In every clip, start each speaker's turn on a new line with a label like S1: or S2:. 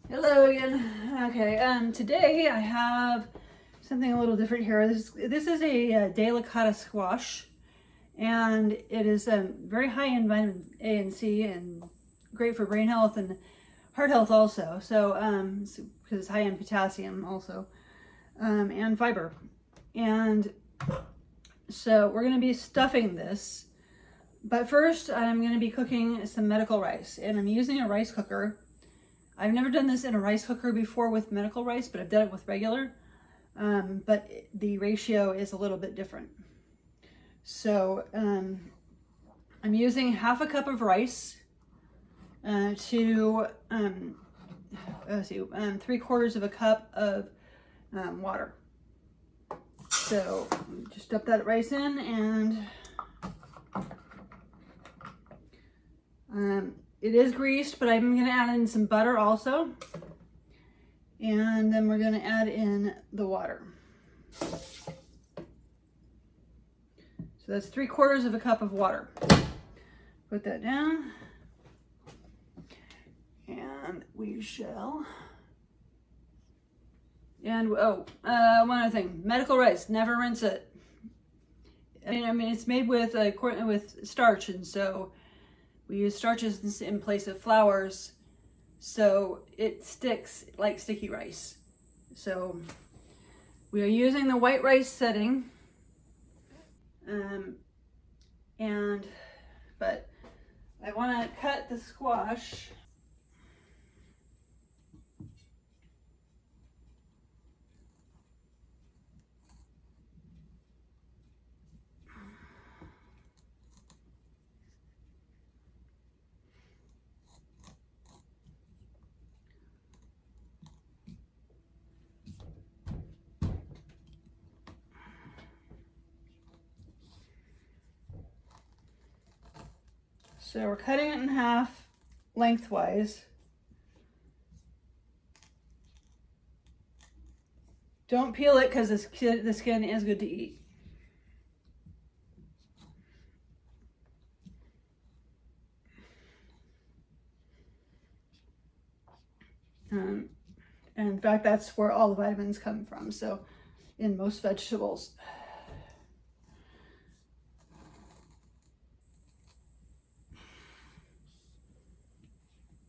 S1: Hello again. Okay, today I have something a little different here. This is a Delicata squash, and it is very high in vitamin A and C, and great for brain health and heart health also. So, because it's high in potassium also, and fiber. And so we're going to be stuffing this. But first, I'm going to be cooking some medical rice, and I'm using a rice cooker. I've never done this in a rice cooker before with medical rice, but I've done it with regular. But the ratio is a little bit different. So I'm using half a cup of rice to 3/4 of a cup of water. So just dump that rice in, and it is greased, but I'm going to add in some butter also. And then we're going to add in the water. So that's 3/4 of a cup of water. Put that down. And we shall. And one other thing, medical rice, never rinse it. I mean it's made with starch, and so we use starches in place of flours, so it sticks like sticky rice. So we are using the white rice setting, but I want to cut the squash. So we're cutting it in half lengthwise. Don't peel it because the skin is good to eat. And in fact, that's where all the vitamins come from. So in most vegetables.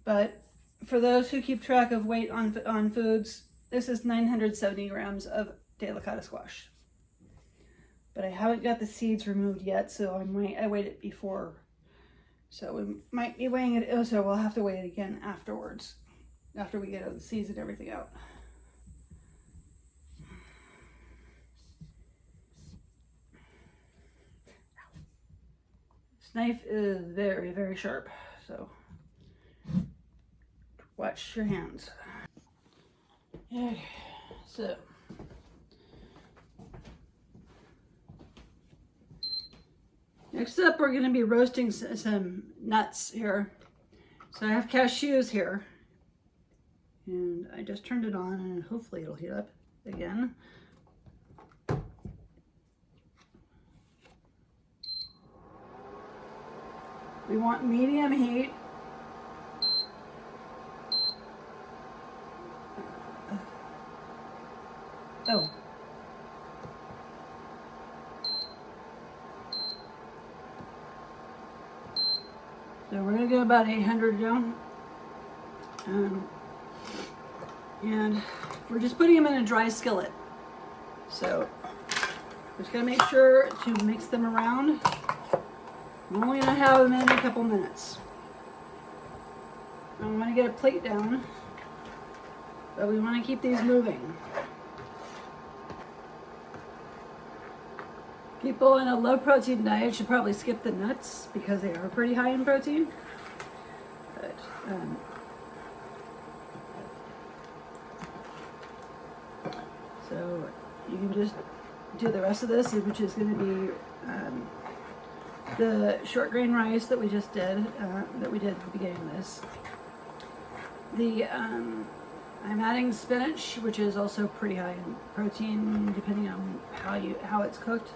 S1: But for those who keep track of weight on foods, this is 970 grams of Delicata squash. But I haven't got the seeds removed yet, so I weighed it before. So we might be weighing it, so we'll have to weigh it again afterwards, after we get the seeds and everything out. This knife is very, very sharp, so watch your hands. Okay, so next up, we're going to be roasting some nuts here. So I have cashews here, and I just turned it on, and hopefully it'll heat up again. We want medium heat. Oh. So we're going to go about 800 down. And we're just putting them in a dry skillet. So just going to make sure to mix them around. I'm only going to have them in a couple minutes. I'm going to get a plate down, but we want to keep these moving. People in a low protein diet should probably skip the nuts because they are pretty high in protein. But, so you can just do the rest of this, which is going to be the short grain rice that we just did, that we did at the beginning of this. I'm adding spinach, which is also pretty high in protein, depending on how it's cooked.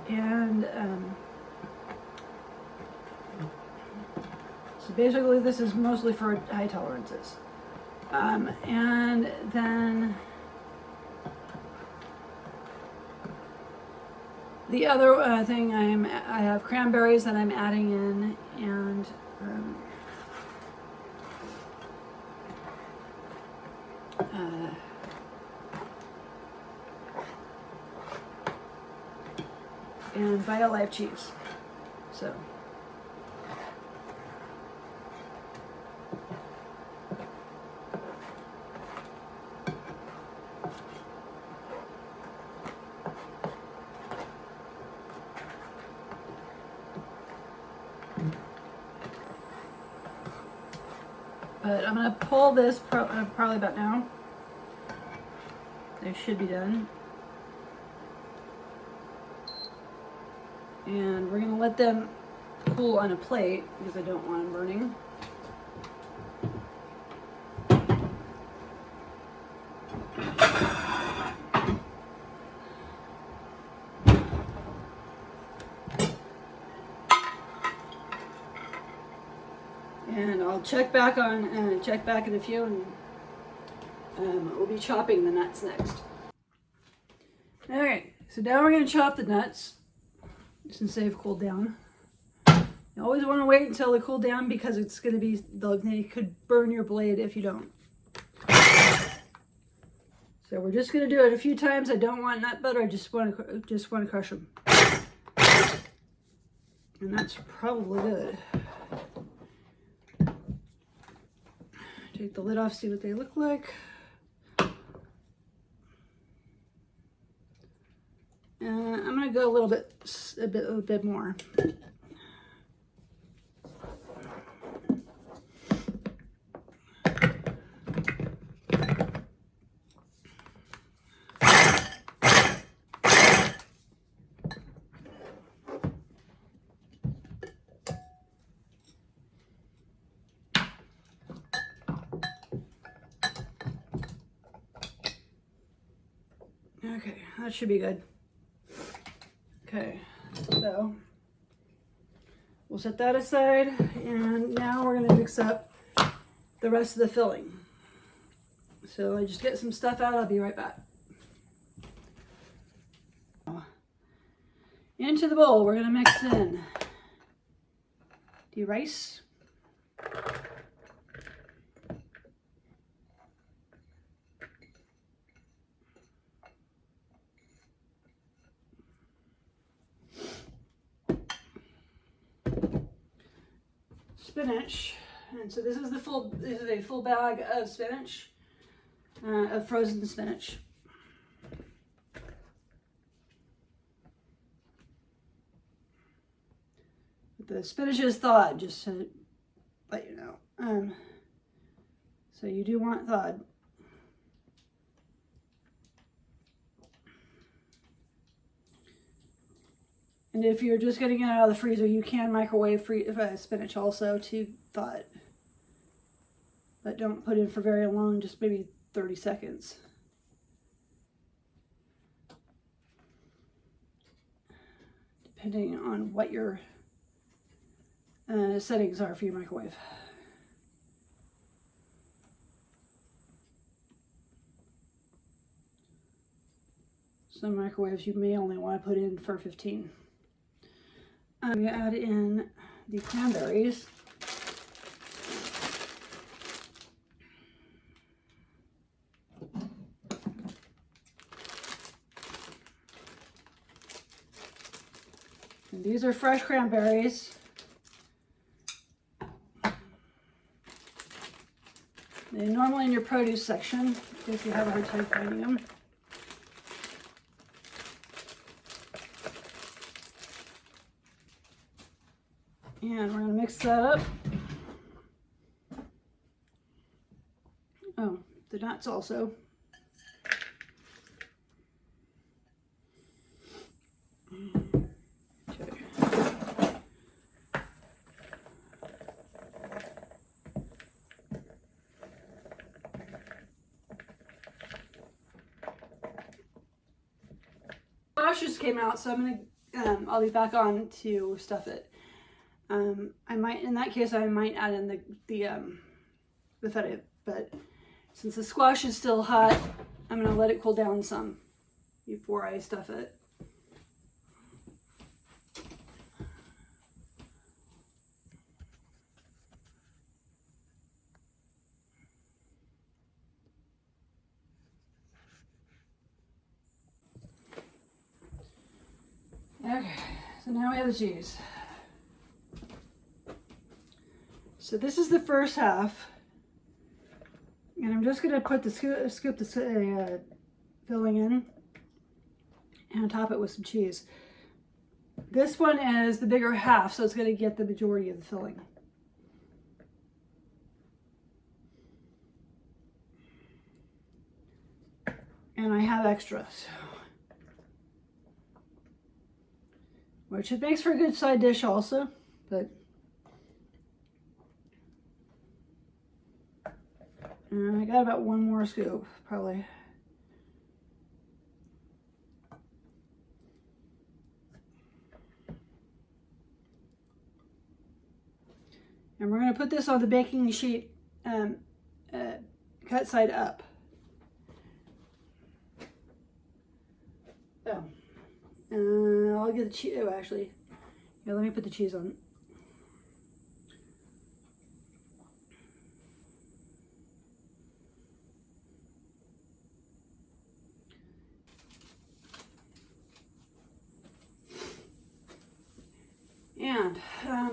S1: And so basically this is mostly for high tolerances. And then the other thing I have cranberries that I'm adding in, and Violife cheese. So. But I'm going to pull this probably about now. They should be done. And we're going to let them cool on a plate because I don't want them burning. And I'll check back in a few, and we'll be chopping the nuts next. All right, so now we're going to chop the nuts since they've cooled down. You always want to wait until they cool down because it's going to be, they could burn your blade if you don't. So we're just going to do it a few times. I don't want nut butter. I just want to crush them. And that's probably good. Take the lid off, see what they look like. I'm going to go a bit more. Okay, that should be good. Okay, so we'll set that aside, and now we're going to mix up the rest of the filling. So I just get some stuff out, I'll be right back. Into the bowl, we're going to mix in the rice, spinach, and so this is a full bag of spinach, of frozen spinach. The spinach is thawed, just to let you know. So you do want thawed. And if you're just getting it out of the freezer, you can microwave spinach also to thaw it. But don't put in for very long, just maybe 30 seconds. Depending on what your settings are for your microwave. Some microwaves you may only want to put in for 15. I'm going to add in the cranberries. And these are fresh cranberries. They're normally in your produce section if you have a hard time finding them. And we're going to mix that up. Oh, the nuts also. Okay. Squash just came out, so I'll be back on to stuff it. I might, in that case, I might add in the feta, but Since the squash is still hot, I'm going to let it cool down some before I stuff it. Okay, so now we have the cheese. So this is the first half. And I'm just going to put the scoop the filling in and top it with some cheese. This one is the bigger half, so it's going to get the majority of the filling. And I have extras, which it makes for a good side dish also, but I got about one more scoop, probably. And we're going to put this on the baking sheet, cut side up. So, I'll get the cheese. Oh, actually, yeah, let me put the cheese on. And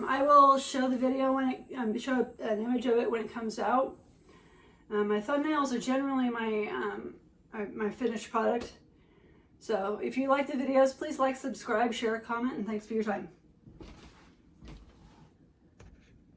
S1: I will show the video when it show an image of it when it comes out. My thumbnails are generally my finished product. So if you like the videos, please like, subscribe, share, comment, and thanks for your time.